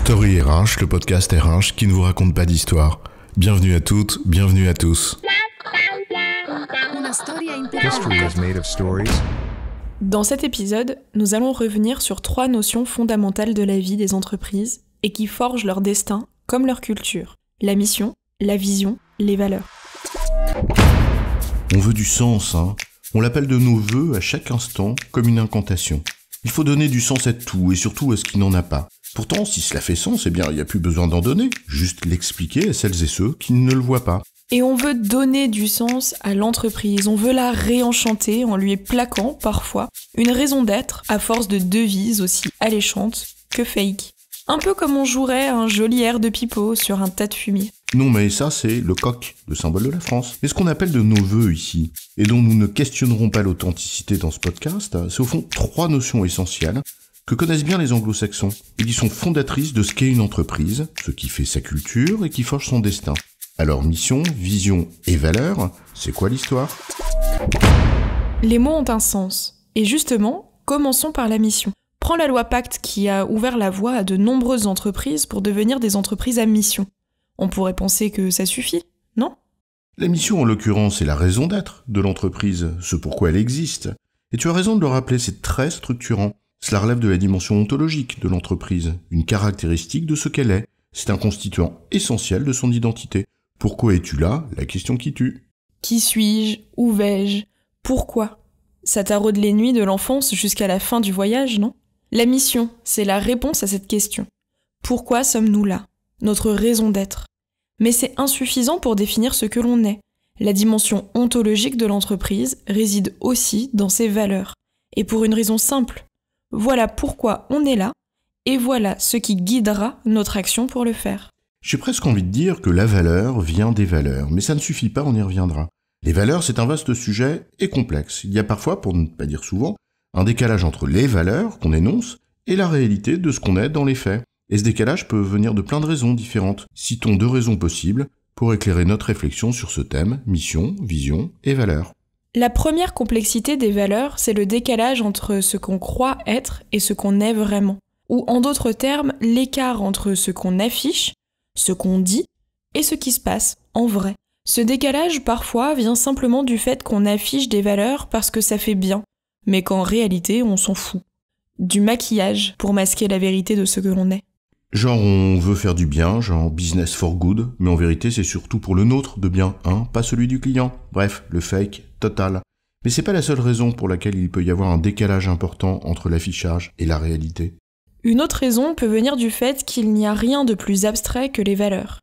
Story RH, le podcast RH qui ne vous raconte pas d'histoire. Bienvenue à toutes, bienvenue à tous. History is made of stories. Dans cet épisode, nous allons revenir sur 3 notions fondamentales de la vie des entreprises et qui forgent leur destin comme leur culture. La mission, la vision, les valeurs. On veut du sens, hein. On l'appelle de nos vœux à chaque instant comme une incantation. Il faut donner du sens à tout et surtout à ce qui n'en a pas. Pourtant, si cela fait sens, eh bien, il n'y a plus besoin d'en donner. Juste l'expliquer à celles et ceux qui ne le voient pas. Et on veut donner du sens à l'entreprise, on veut la réenchanter en lui plaquant, parfois, une raison d'être à force de devises aussi alléchantes que fake. Un peu comme on jouerait un joli air de pipeau sur un tas de fumier. Non, mais ça, c'est le coq, le symbole de la France. Mais ce qu'on appelle de nos vœux ici, et dont nous ne questionnerons pas l'authenticité dans ce podcast, c'est au fond 3 notions essentielles que connaissent bien les anglo-saxons, et qui sont fondatrices de ce qu'est une entreprise, ce qui fait sa culture et qui forge son destin. Alors mission, vision et valeur, c'est quoi l'histoire ? Les mots ont un sens. Et justement, commençons par la mission. Prends la loi Pacte qui a ouvert la voie à de nombreuses entreprises pour devenir des entreprises à mission. On pourrait penser que ça suffit, non ? La mission, en l'occurrence, est la raison d'être de l'entreprise, ce pourquoi elle existe. Et tu as raison de le rappeler, c'est très structurant. Cela relève de la dimension ontologique de l'entreprise, une caractéristique de ce qu'elle est. C'est un constituant essentiel de son identité. Pourquoi es-tu là ? La question qui tue. Qui suis-je ? Où vais-je ? Pourquoi ? Ça taraude les nuits de l'enfance jusqu'à la fin du voyage, non ? La mission, c'est la réponse à cette question. Pourquoi sommes-nous là ? Notre raison d'être. Mais c'est insuffisant pour définir ce que l'on est. La dimension ontologique de l'entreprise réside aussi dans ses valeurs. Et pour une raison simple. Voilà pourquoi on est là, et voilà ce qui guidera notre action pour le faire. J'ai presque envie de dire que la valeur vient des valeurs, mais ça ne suffit pas, on y reviendra. Les valeurs, c'est un vaste sujet et complexe. Il y a parfois, pour ne pas dire souvent, un décalage entre les valeurs qu'on énonce et la réalité de ce qu'on est dans les faits. Et ce décalage peut venir de plein de raisons différentes. Citons 2 raisons possibles pour éclairer notre réflexion sur ce thème, mission, vision et valeurs. La première complexité des valeurs, c'est le décalage entre ce qu'on croit être et ce qu'on est vraiment. Ou en d'autres termes, l'écart entre ce qu'on affiche, ce qu'on dit, et ce qui se passe en vrai. Ce décalage, parfois, vient simplement du fait qu'on affiche des valeurs parce que ça fait bien, mais qu'en réalité, on s'en fout. Du maquillage pour masquer la vérité de ce que l'on est. Genre on veut faire du bien, genre business for good, mais en vérité c'est surtout pour le nôtre de bien, hein, pas celui du client. Bref, le fake total. Mais c'est pas la seule raison pour laquelle il peut y avoir un décalage important entre l'affichage et la réalité. Une autre raison peut venir du fait qu'il n'y a rien de plus abstrait que les valeurs.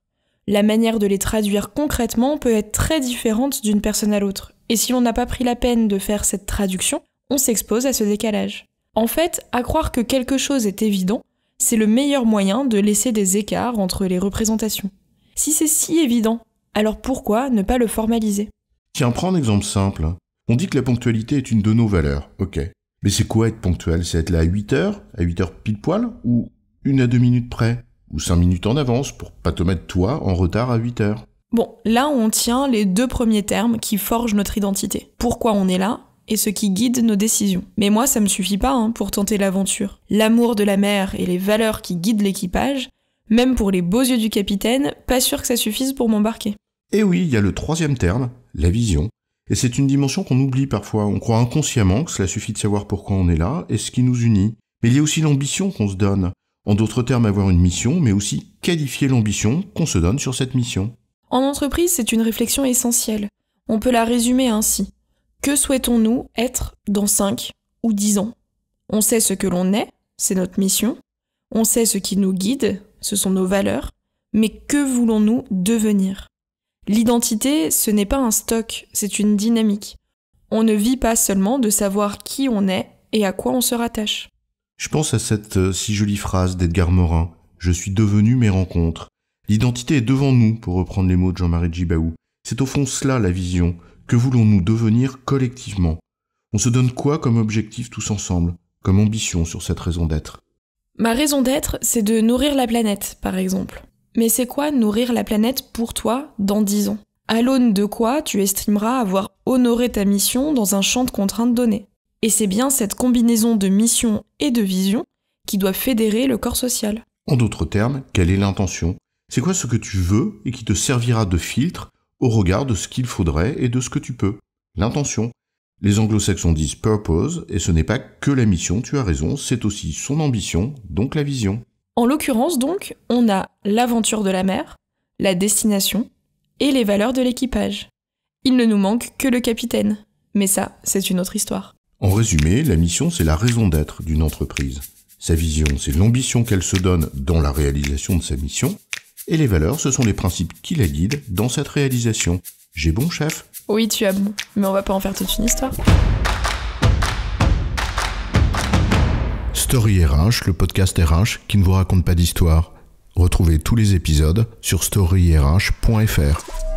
La manière de les traduire concrètement peut être très différente d'une personne à l'autre. Et si l'on n'a pas pris la peine de faire cette traduction, on s'expose à ce décalage. En fait, à croire que quelque chose est évident, c'est le meilleur moyen de laisser des écarts entre les représentations. Si c'est si évident, alors pourquoi ne pas le formaliser ? Tiens, prends un exemple simple. On dit que la ponctualité est une de nos valeurs, ok. Mais c'est quoi être ponctuel ? C'est être là à 8h pile poil, ou 1 à 2 minutes près, ou 5 minutes en avance pour pas te mettre toi en retard à 8h. Bon, là on tient les 2 premiers termes qui forgent notre identité. Pourquoi on est là ? Et ce qui guide nos décisions. Mais moi, ça me suffit pas pour tenter l'aventure. L'amour de la mer et les valeurs qui guident l'équipage, même pour les beaux yeux du capitaine, pas sûr que ça suffise pour m'embarquer. Et oui, il y a le 3e terme, la vision. Et c'est une dimension qu'on oublie parfois. On croit inconsciemment que cela suffit de savoir pourquoi on est là et ce qui nous unit. Mais il y a aussi l'ambition qu'on se donne. En d'autres termes, avoir une mission, mais aussi qualifier l'ambition qu'on se donne sur cette mission. En entreprise, c'est une réflexion essentielle. On peut la résumer ainsi. Que souhaitons-nous être dans 5 ou 10 ans ? On sait ce que l'on est, c'est notre mission. On sait ce qui nous guide, ce sont nos valeurs. Mais que voulons-nous devenir ? L'identité, ce n'est pas un stock, c'est une dynamique. On ne vit pas seulement de savoir qui on est et à quoi on se rattache. Je pense à cette si jolie phrase d'Edgar Morin. « Je suis devenu mes rencontres ». L'identité est devant nous, pour reprendre les mots de Jean-Marie Djibaou. C'est au fond cela la vision. Que voulons-nous devenir collectivement ? On se donne quoi comme objectif tous ensemble, comme ambition sur cette raison d'être ? Ma raison d'être, c'est de nourrir la planète, par exemple. Mais c'est quoi nourrir la planète pour toi dans 10 ans ? À l'aune de quoi tu estimeras avoir honoré ta mission dans un champ de contraintes donné ? Et c'est bien cette combinaison de mission et de vision qui doit fédérer le corps social. En d'autres termes, quelle est l'intention ? C'est quoi ce que tu veux et qui te servira de filtre au regard de ce qu'il faudrait et de ce que tu peux ? L'intention. Les anglo-saxons disent purpose, et ce n'est pas que la mission, tu as raison, c'est aussi son ambition, donc la vision. En l'occurrence donc, on a l'aventure de la mer, la destination et les valeurs de l'équipage. Il ne nous manque que le capitaine, mais ça, c'est une autre histoire. En résumé, la mission, c'est la raison d'être d'une entreprise. Sa vision, c'est l'ambition qu'elle se donne dans la réalisation de sa mission, et les valeurs, ce sont les principes qui la guident dans cette réalisation. J'ai bon, chef ? Oui, tu as bon, mais on va pas en faire toute une histoire. Story RH, le podcast RH qui ne vous raconte pas d'histoire. Retrouvez tous les épisodes sur storyrh.fr.